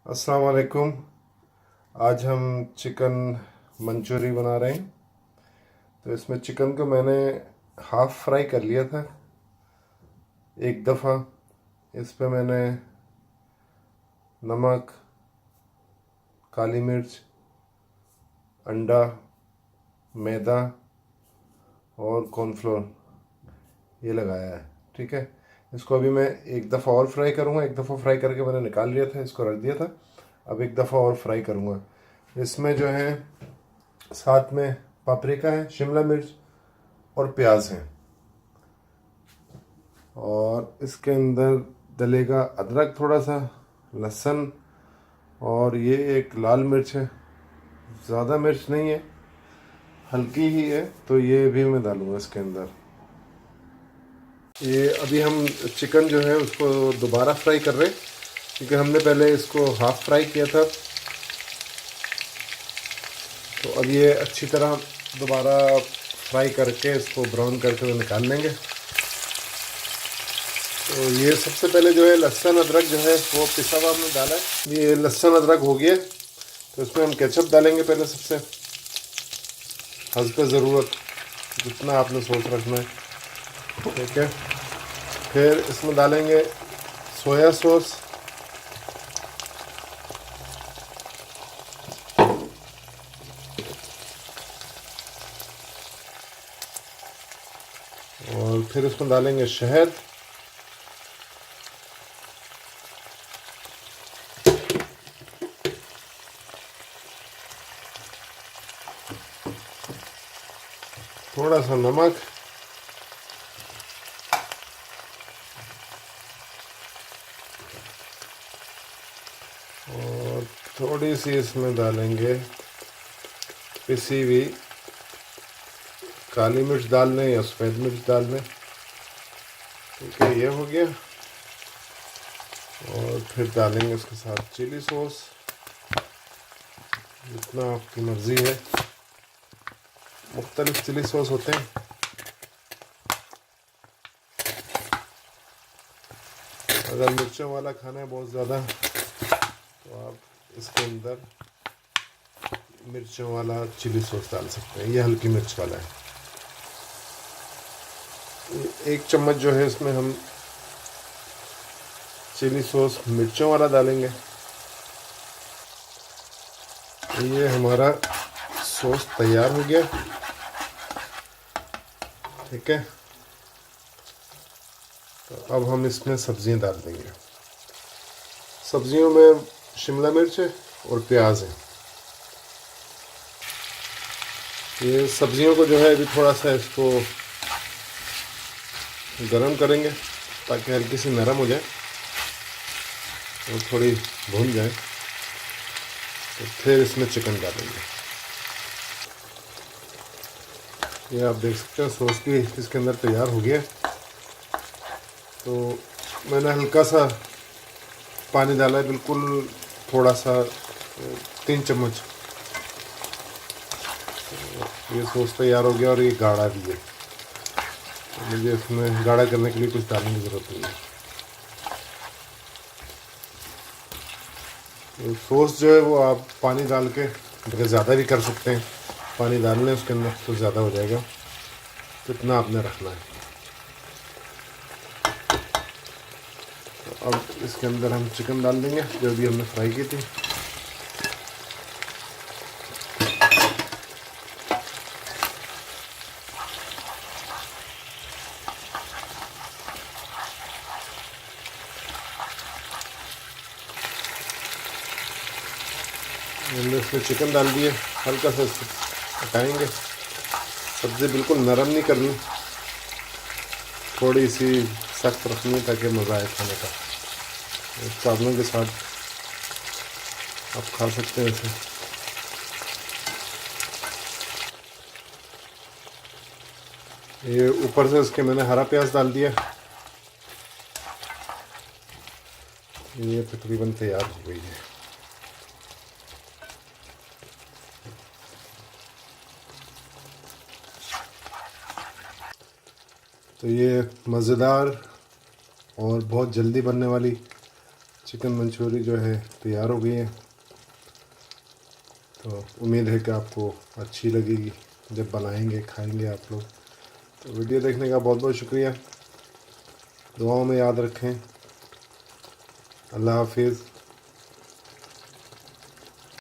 अस्सलाम वालेकुम। आज हम चिकन मंचूरी बना रहे हैं। तो इसमें चिकन को मैंने हाफ़ फ्राई कर लिया था एक दफ़ा। इस पे मैंने नमक, काली मिर्च, अंडा, मैदा और कॉर्नफ्लोर ये लगाया है। ठीक है, इसको अभी मैं एक दफ़ा और फ्राई करूँगा। एक दफ़ा फ्राई करके मैंने निकाल लिया था, इसको रख दिया था। अब एक दफ़ा और फ्राई करूँगा। इसमें जो है साथ में पापरिका है, शिमला मिर्च और प्याज है। और इसके अंदर डलेगा अदरक, थोड़ा सा लहसुन, और ये एक लाल मिर्च है। ज़्यादा मिर्च नहीं है, हल्की ही है, तो ये भी मैं डालूँगा इसके अंदर। ये अभी हम चिकन जो है उसको दोबारा फ्राई कर रहे हैं, क्योंकि हमने पहले इसको हाफ़ फ्राई किया था। तो अब ये अच्छी तरह दोबारा फ्राई करके इसको ब्राउन करके निकाल लेंगे। तो ये सबसे पहले जो है लहसुन अदरक जो है वो पिसा हुआ हमने डाला है। ये लहसुन अदरक हो गया, तो इसमें हम केचप डालेंगे पहले सबसे, हस्ब ज़रूरत, जितना आपने सोच रखना है। ठीक है, फिर इसमें डालेंगे सोया सॉस, और फिर इसमें डालेंगे शहद, थोड़ा सा नमक, और थोड़ी सी इसमें डालेंगे पिसी हुई काली मिर्च डाल लें या सफ़ेद मिर्च डाल लें। ठीक है, ये हो गया। और फिर डालेंगे इसके साथ चिली सॉस, जितना आपकी मर्ज़ी है। मुख्तलिफ चिली सॉस होते हैं। अगर मिर्चों वाला खाना है बहुत ज़्यादा, तो आप इसके अंदर मिर्चों वाला चिली सॉस डाल सकते हैं। ये हल्की मिर्च वाला है। एक चम्मच जो है इसमें हम चिली सॉस मिर्चों वाला डालेंगे। ये हमारा सॉस तैयार हो गया। ठीक है, तो अब हम इसमें सब्जियां डाल देंगे। सब्जियों में शिमला मिर्च है और प्याज है। ये सब्जियों को जो है अभी थोड़ा सा इसको गरम करेंगे, ताकि हल्की सी नरम हो जाए और थोड़ी भून जाए। तो फिर इसमें चिकन डालेंगे। ये आप देख सकते हैं सॉस भी इसके अंदर तैयार हो गया। तो मैंने हल्का सा पानी डाला है, बिल्कुल थोड़ा सा, 3 चम्मच। ये सॉस तैयार हो गया और ये गाढ़ा भी है। तो मुझे इसमें गाढ़ा करने के लिए कुछ डालने की ज़रूरत नहीं है। तो सॉस जो है वो आप पानी डाल के बल्कि ज़्यादा भी कर सकते हैं। पानी डाल लें उसके अंदर तो ज़्यादा हो जाएगा, तो इतना आपने रखना है। तो अब इसके अंदर हम चिकन डाल देंगे जो भी हमने फ्राई की थी। हमने इसमें चिकन डाल दिए, हल्का सा इसको पकाएंगे। सब्ज़ी बिल्कुल नरम नहीं करनी, थोड़ी सी सख्त रखनी है ताकि मज़ा आए खाने का। चावलों के साथ आप खा सकते हैं इसे। ये ऊपर से इसके मैंने हरा प्याज डाल दिया। ये तकरीबन तैयार हो गई है। तो ये मज़ेदार और बहुत जल्दी बनने वाली चिकन मंचूरी जो है तैयार हो गई है। तो उम्मीद है कि आपको अच्छी लगेगी जब बनाएंगे खाएंगे आप लोग। तो वीडियो देखने का बहुत बहुत शुक्रिया। दुआओं में याद रखें। अल्लाह हाफिज़।